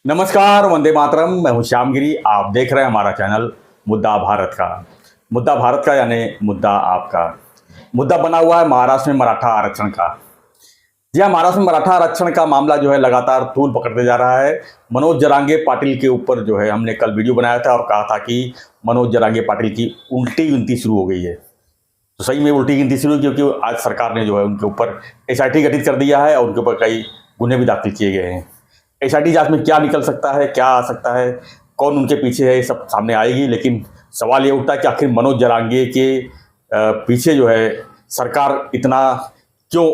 नमस्कार, वंदे मातरम। मैं हूं श्यामगिरी। आप देख रहे हैं हमारा चैनल मुद्दा भारत का। मुद्दा भारत का यानी मुद्दा आपका। मुद्दा बना हुआ है महाराष्ट्र में मराठा आरक्षण का। जी हाँ, महाराष्ट्र में मराठा आरक्षण का मामला जो है लगातार तूल पकड़ते जा रहा है। मनोज जरांगे पाटिल के ऊपर जो है हमने कल वीडियो बनाया था और कहा था कि मनोज जरांगे पाटिल की उल्टी गिनती शुरू हो गई है। तो सही में उल्टी गिनती शुरू, क्योंकि आज सरकार ने जो है उनके ऊपर SIT गठित कर दिया है और उनके ऊपर कई गुन्हे भी दाखिल किए गए हैं। SIT जांच में क्या निकल सकता है, क्या आ सकता है, कौन उनके पीछे है, ये सब सामने आएगी। लेकिन सवाल ये उठता है कि आखिर मनोज जरांगे के पीछे जो है सरकार इतना क्यों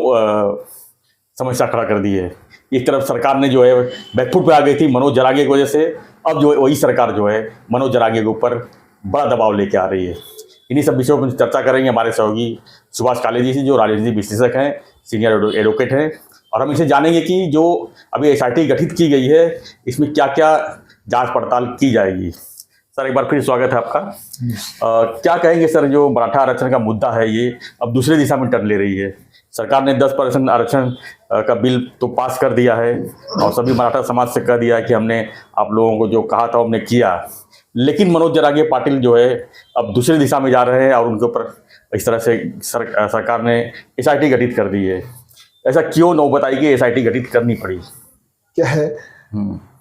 समस्या खड़ा कर दी है। एक तरफ सरकार ने जो है बैकफुट पे आ गई थी मनोज जरांगे की वजह से, अब जो है वही सरकार जो है मनोज जरांगे के ऊपर बड़ा दबाव लेके आ रही है। इन्हीं सब विषयों पर चर्चा करेंगे हमारे सहयोगी सुभाष काले जी से, जो राजनीति विश्लेषक हैं, सीनियर एडवोकेट हैं, और हम इसे जानेंगे कि जो अभी SIT गठित की गई है इसमें क्या क्या जांच पड़ताल की जाएगी। सर, एक बार फिर स्वागत है आपका। क्या कहेंगे सर, जो मराठा आरक्षण का मुद्दा है ये अब दूसरे दिशा में टर्न ले रही है। सरकार ने 10% आरक्षण का बिल तो पास कर दिया है और सभी मराठा समाज से कह दिया है कि हमने आप लोगों को जो कहा था हमने किया। लेकिन मनोज जरांगे पाटिल जो है अब दूसरी दिशा में जा रहे हैं और उनके ऊपर इस तरह से सरकार ने SIT गठित कर दी है। ऐसा क्यों नौबत आई कि SIT गठित करनी पड़ी? क्या है,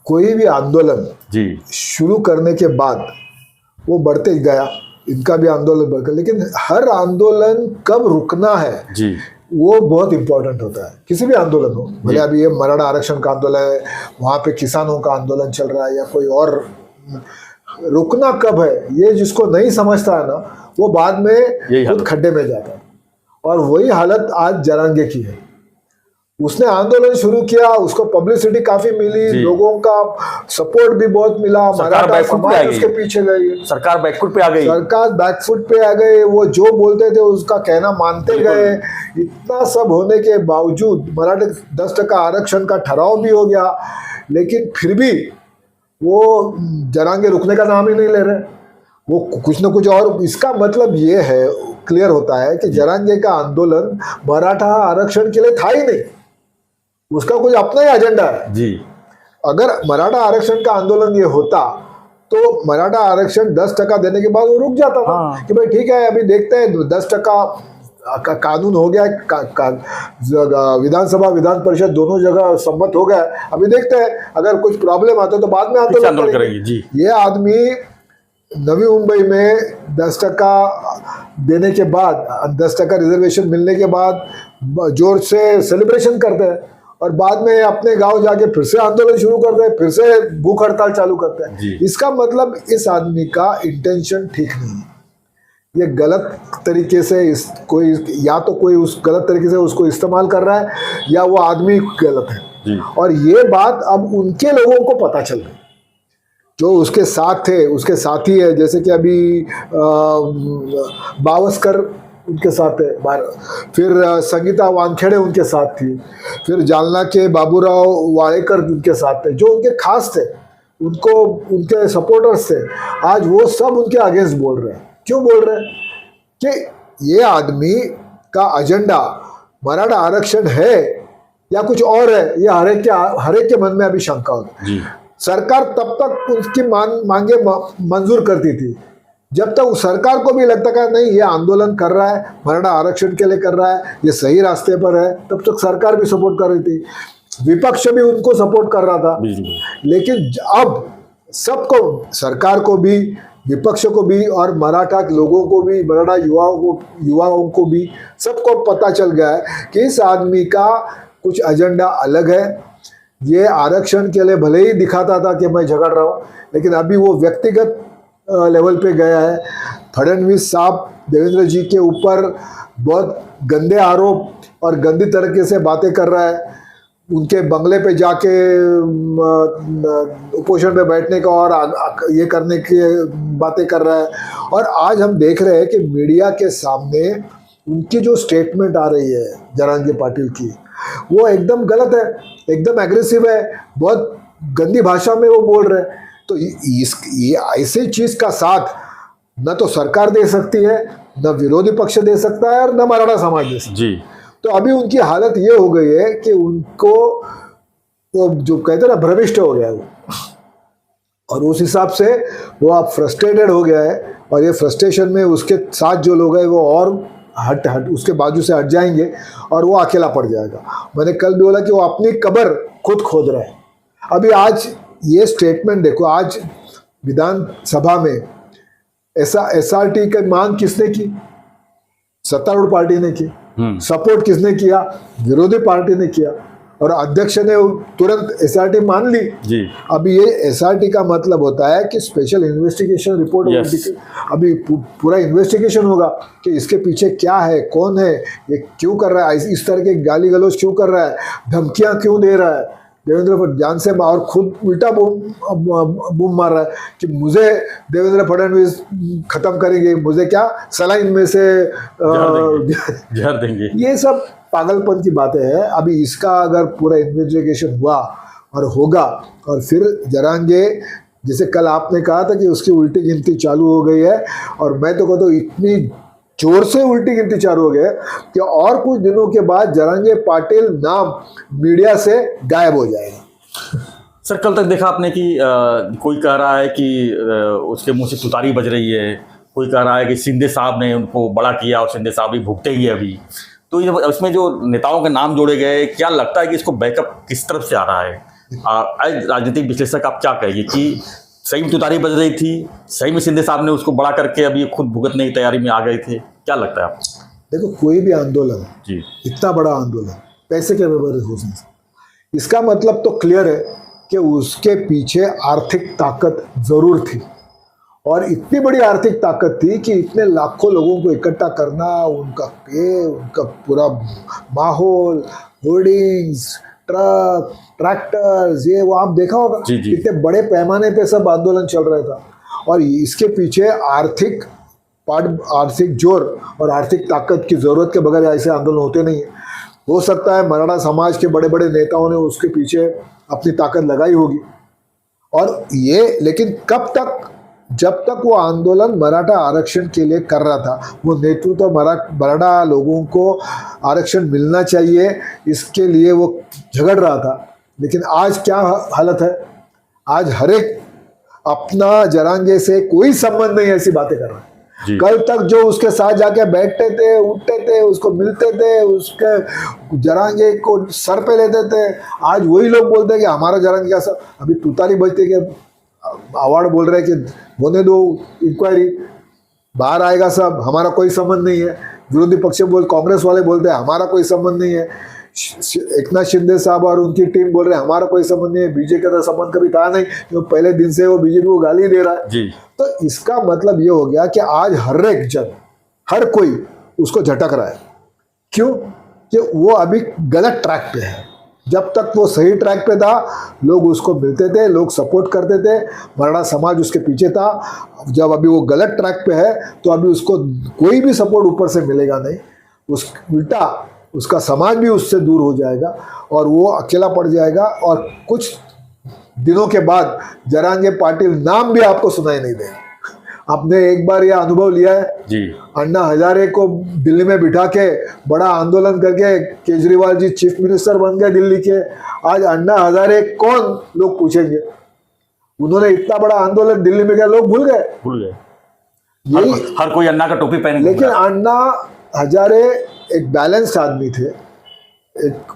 कोई भी आंदोलन जी शुरू करने के बाद वो बढ़ते गया, इनका भी आंदोलन बढ़ गया, लेकिन हर आंदोलन कब रुकना है जी वो बहुत इंपॉर्टेंट होता है। किसी भी आंदोलन हो, भले अभी ये मराठा आरक्षण का आंदोलन है, वहाँ पे किसानों का आंदोलन चल रहा है या कोई और, रुकना कब है ये जिसको नहीं समझता है ना, वो बाद में खुद खड्डे में जाता है। और वही हालत आज जरांगे की है। उसने आंदोलन शुरू किया, उसको पब्लिसिटी काफी मिली, लोगों का सपोर्ट भी बहुत मिला, मराठा समाज उसके पीछे गई, सरकार बैकफुट पे आ गई, सरकार बैकफुट पे आ गई। वो जो बोलते थे उसका कहना मानते गए। इतना सब होने के बावजूद मराठे 10% आरक्षण का ठहराव भी हो गया, लेकिन फिर भी वो जरांगे रुकने का नाम ही नहीं ले रहे। वो कुछ ना कुछ और, इसका मतलब ये है, क्लियर होता है कि जरांगे का आंदोलन मराठा आरक्षण के लिए था ही नहीं, उसका कुछ अपना ही एजेंडा है जी। अगर मराठा आरक्षण का आंदोलन ये होता तो मराठा आरक्षण 10% देने के बाद वो रुक जाता था। कि भाई ठीक है, अभी देखते हैं 10% का कानून हो गया, विधानसभा विधान परिषद दोनों जगह सम्मत हो गया, अभी देखते हैं अगर कुछ प्रॉब्लम आता तो बाद में आंदोलन करेंगे जी। ये आदमी नवी मुंबई में 10% देने के बाद, 10% रिजर्वेशन मिलने के बाद जोर से सेलिब्रेशन करते हैं और बाद में अपने गांव जाके फिर से आंदोलन शुरू करते हैं, फिर से भूख हड़ताल चालू करते हैं। इसका मतलब इस आदमी का इंटेंशन ठीक नहीं है। ये गलत तरीके से कोई, या तो कोई उस गलत तरीके से उसको इस्तेमाल कर रहा है या वो आदमी गलत है। और ये बात अब उनके लोगों को पता चल रही, जो उसके साथ थे, उसके साथी है, जैसे कि अभी बावस्कर उनके साथ है, फिर संगीता वानखेड़े उनके साथ थी, फिर जालना के बाबूराव वाड़ेकर उनके साथ थे, जो उनके खास थे, उनको उनके सपोर्टर्स थे। आज वो सब उनके अगेंस्ट बोल रहे हैं। क्यों बोल रहे हैं? कि ये आदमी का एजेंडा मराठा आरक्षण है या कुछ और है, ये हर एक के मन में अभी शंका होती है। सरकार तब तक उसकी मांगे मंजूर करती थी जब तक सरकार को भी लगता था नहीं, ये आंदोलन कर रहा है, मराठा आरक्षण के लिए कर रहा है, ये सही रास्ते पर है, तब तक सरकार भी सपोर्ट कर रही थी, विपक्ष भी उनको सपोर्ट कर रहा था। लेकिन अब सबको, सरकार को भी, विपक्ष को भी और मराठा लोगों को भी, मराठा युवाओं को भी, सबको पता चल गया है कि इस आदमी का कुछ एजेंडा अलग है। ये आरक्षण के लिए भले ही दिखाता था कि मैं झगड़ रहा हूँ, लेकिन अभी वो व्यक्तिगत लेवल पे गया है। फडणवीस साहब देवेंद्र जी के ऊपर बहुत गंदे आरोप और गंदी तरीके से बातें कर रहा है। उनके बंगले पे जाके उपोषण पे बैठने का और ये करने की बातें कर रहा है। और आज हम देख रहे हैं कि मीडिया के सामने उनकी जो स्टेटमेंट आ रही है जरांगे पाटिल की, वो एकदम गलत है, एकदम एग्रेसिव है, बहुत गंदी भाषा में वो बोल रहे हैं। तो ये ऐसे चीज का साथ न तो सरकार दे सकती है, न विरोधी पक्ष दे सकता है और न मराठा समाज दे सकता है। तो अभी उनकी हालत ये हो गई है कि उनको वो जो कहते हैं ना, भ्रमिष्ट हो गया वो और उस हिसाब से वो अब फ्रस्ट्रेटेड हो गया है, और ये फ्रस्ट्रेशन में उसके साथ जो लोग हैं वो और हट उसके बाजू से हट जाएंगे और वो अकेला पड़ जाएगा। मैंने कल भी बोला कि वो अपनी कब्र खुद खोद रहा है। अभी आज ये स्टेटमेंट देखो, आज विधानसभा में SRT की मांग किसने की? सत्तारूढ़ पार्टी ने की। सपोर्ट किसने किया? विरोधी पार्टी ने किया, और अध्यक्ष ने तुरंत SRT मान ली जी। अभी ये SRT का मतलब होता है कि स्पेशल इन्वेस्टिगेशन रिपोर्ट। Yes. अभी पूरा इन्वेस्टिगेशन होगा कि इसके पीछे क्या है, कौन है, ये क्यों कर रहा है, इस तरह के गाली गलौज क्यों कर रहा है, धमकियां क्यों दे रहा है देवेंद्र जान से, और खुद उल्टा बूम मार रहा है कि मुझे देवेंद्र फडणवीस खत्म करेंगे, मुझे क्या सलाइन में से जहर देंगे। ये सब पागलपन की बातें हैं। अभी इसका अगर पूरा इन्वेस्टिगेशन हुआ और होगा, और फिर जरांगे, जैसे कल आपने कहा था कि उसकी उल्टी गिनती चालू हो गई है, और मैं तो कहता हूँ इतनी जोर से उल्टी गिनती चालू हो गई कि और कुछ दिनों के बाद जरांगे पाटिल नाम मीडिया से गायब हो जाएगा। सर, कल तक देखा आपने कि कोई कह रहा है कि उसके मुंह से तुतारी बज रही है, कोई कह रहा है कि शिंदे साहब ने उनको बड़ा किया और शिंदे साहब भी भुगते ही है अभी। तो ये उसमें जो नेताओं के नाम जोड़े गए, क्या लगता है कि इसको बैकअप किस तरफ से आ रहा है? राजनीतिक विश्लेषक आप क्या कहेंगे कि सही में तुतारी बज रही थी, सही में शिंदे साहब ने उसको बड़ा करके अभी खुद भुगतने की तैयारी में आ गए थे? क्या लगता है आपको? देखो, कोई भी आंदोलन जी, इतना बड़ा आंदोलन पैसे के बगैर हो नहीं सकता। इसका मतलब तो क्लियर है कि उसके पीछे आर्थिक ताकत जरूर थी, और इतनी बड़ी आर्थिक ताकत थी कि इतने लाखों लोगों को इकट्ठा करना, उनका पे, उनका पूरा माहौल, होर्डिंग्स, ट्रक, ट्रैक्टर्स, ये वो आप देखा होगा इतने बड़े पैमाने पे सब आंदोलन चल रहा था। और इसके पीछे आर्थिक जोर और आर्थिक ताकत की जरूरत के बगैर ऐसे आंदोलन होते नहीं है। हो सकता है मराठा समाज के बड़े बड़े नेताओं ने उसके पीछे अपनी ताकत लगाई होगी, और ये लेकिन कब तक? जब तक वो आंदोलन मराठा आरक्षण के लिए कर रहा था, वो नेतृत्व मराठा लोगों को आरक्षण मिलना चाहिए इसके लिए वो झगड़ रहा था। लेकिन आज क्या हालत है? आज हर एक अपना जरांगे से कोई संबंध नहीं ऐसी बातें कर रहा है। कल तक जो उसके साथ जाके बैठते थे, उठते थे, उसको मिलते थे, उसके जरांगे को सर पे लेते थे, आज वही लोग बोलते हैं कि हमारा जरांगे क्या सर। अभी तुतारी बजते कि अवार्ड बोल रहे हैं कि होने दो इंक्वायरी, बाहर आएगा सब, हमारा कोई संबंध नहीं है। विरोधी पक्ष कांग्रेस वाले बोलते हैं हमारा कोई संबंध नहीं है। एकनाथ शिंदे साहब और उनकी टीम बोल रहे हैं हमारा कोई संबंध नहीं है। बीजेपी का संबंध कभी था नहीं, क्योंकि पहले दिन से वो बीजेपी को गाली दे रहा है जी। तो इसका मतलब ये हो गया कि आज हर एक जन, हर कोई उसको झटक रहा है। क्यों? कि वो अभी गलत ट्रैक पे है। जब तक वो सही ट्रैक पे था, लोग उसको मिलते थे, लोग सपोर्ट करते थे, मराठा समाज उसके पीछे था। जब अभी वो गलत ट्रैक पे है, तो अभी उसको कोई भी सपोर्ट ऊपर से मिलेगा नहीं, उल्टा उसका समाज भी उससे दूर हो जाएगा और वो अकेला पड़ जाएगा। और कुछ दिनों के बाद जरांगे पाटिल नाम भी आपको सुनाई नहीं देगा। आपने एक बार यह अनुभव लिया है जी। अन्ना हजारे को दिल्ली में बिठा के बड़ा आंदोलन करके केजरीवाल जी चीफ मिनिस्टर बन गए दिल्ली के। आज अन्ना हजारे कौन, लोग पूछेंगे। उन्होंने इतना बड़ा आंदोलन दिल्ली में किया, लोग भूल गए। यही हर कोई अन्ना का टोपी पहन। लेकिन अन्ना हजारे एक बैलेंस्ड आदमी थे, एक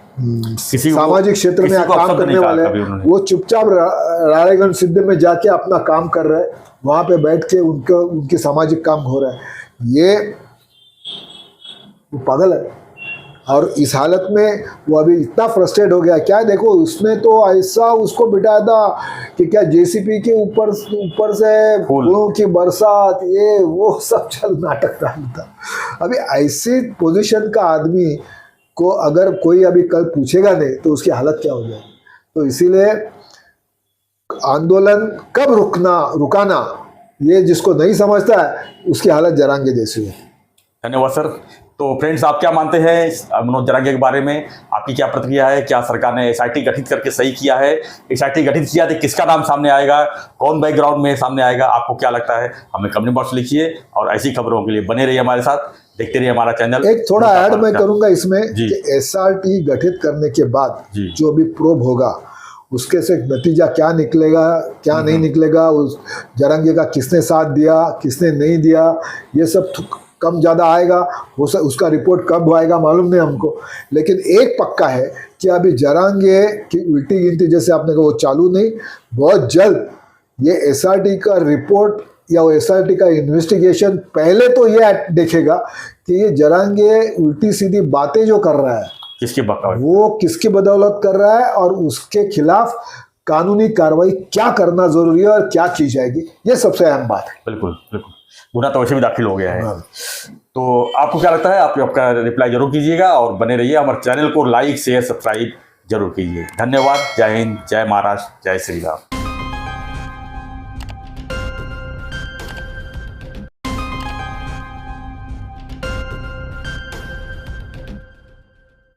सामाजिक क्षेत्र में काम करने वाले। वो चुपचाप रालेगंज सिद्धि में जाके अपना काम कर रहे हैं, वहां पे बैठ के उनके सामाजिक काम हो रहा है। ये वो पागल है। और इस हालत में वो अभी इतना फ्रस्ट्रेट हो गया। क्या देखो, उसने तो ऐसा उसको बिठाया था कि क्या जेसीपी के ऊपर से फूलों की बरसात, ये वो सब चल नाटक था। अभी ऐसी पोजीशन का आदमी को अगर कोई अभी कल पूछेगा नहीं तो उसकी हालत क्या हो जाएगी। तो इसीलिए आंदोलन कब रुकाना, ये जिसको नहीं समझता है उसकी हालत जरांगे जैसी है। धन्यवाद सर। तो फ्रेंड्स, आप क्या मानते हैं मनोज जरांगे के बारे में? आपकी क्या प्रतिक्रिया है? क्या सरकार ने एसआईटी गठित करके सही किया है? एसआईटी गठित किया तो किसका नाम सामने आएगा, कौन बैकग्राउंड में सामने आएगा? आपको क्या लगता है? हमें कमेंट बॉक्स लिखिए और ऐसी खबरों के लिए बने रहिए हमारे साथ, देखते रहिए हमारा चैनल। एक थोड़ा ऐड मैं करूंगा इसमें कि एसआईटी गठित करने के बाद जो भी प्रोब होगा उसके से नतीजा क्या निकलेगा क्या नहीं निकलेगा, उस जरांगे का किसने साथ दिया किसने नहीं दिया, ये सब कम ज़्यादा आएगा, उसका रिपोर्ट कब आएगा मालूम नहीं हमको। लेकिन एक पक्का है कि अभी जरांगे की उल्टी गिनती जैसे आपने कहा वो चालू नहीं, बहुत जल्द ये एसआरटी का रिपोर्ट या एसआरटी का इन्वेस्टिगेशन पहले तो ये देखेगा कि ये जरांगे उल्टी सीधी बातें जो कर रहा है किसकी बदौलत, वो किसकी बदौलत कर रहा है और उसके खिलाफ कानूनी कार्रवाई क्या करना जरूरी है और क्या की जाएगी, ये सबसे अहम बात है। बिल्कुल बिल्कुल, गुनाह तो वैसे भी दाखिल हो गया है। हाँ। तो आपको क्या लगता है, आप आपका रिप्लाई जरूर कीजिएगा और बने रहिए, हमारे चैनल को लाइक शेयर सब्सक्राइब जरूर कीजिए। धन्यवाद। जय हिंद, जय महाराष्ट्र, जय श्री राम।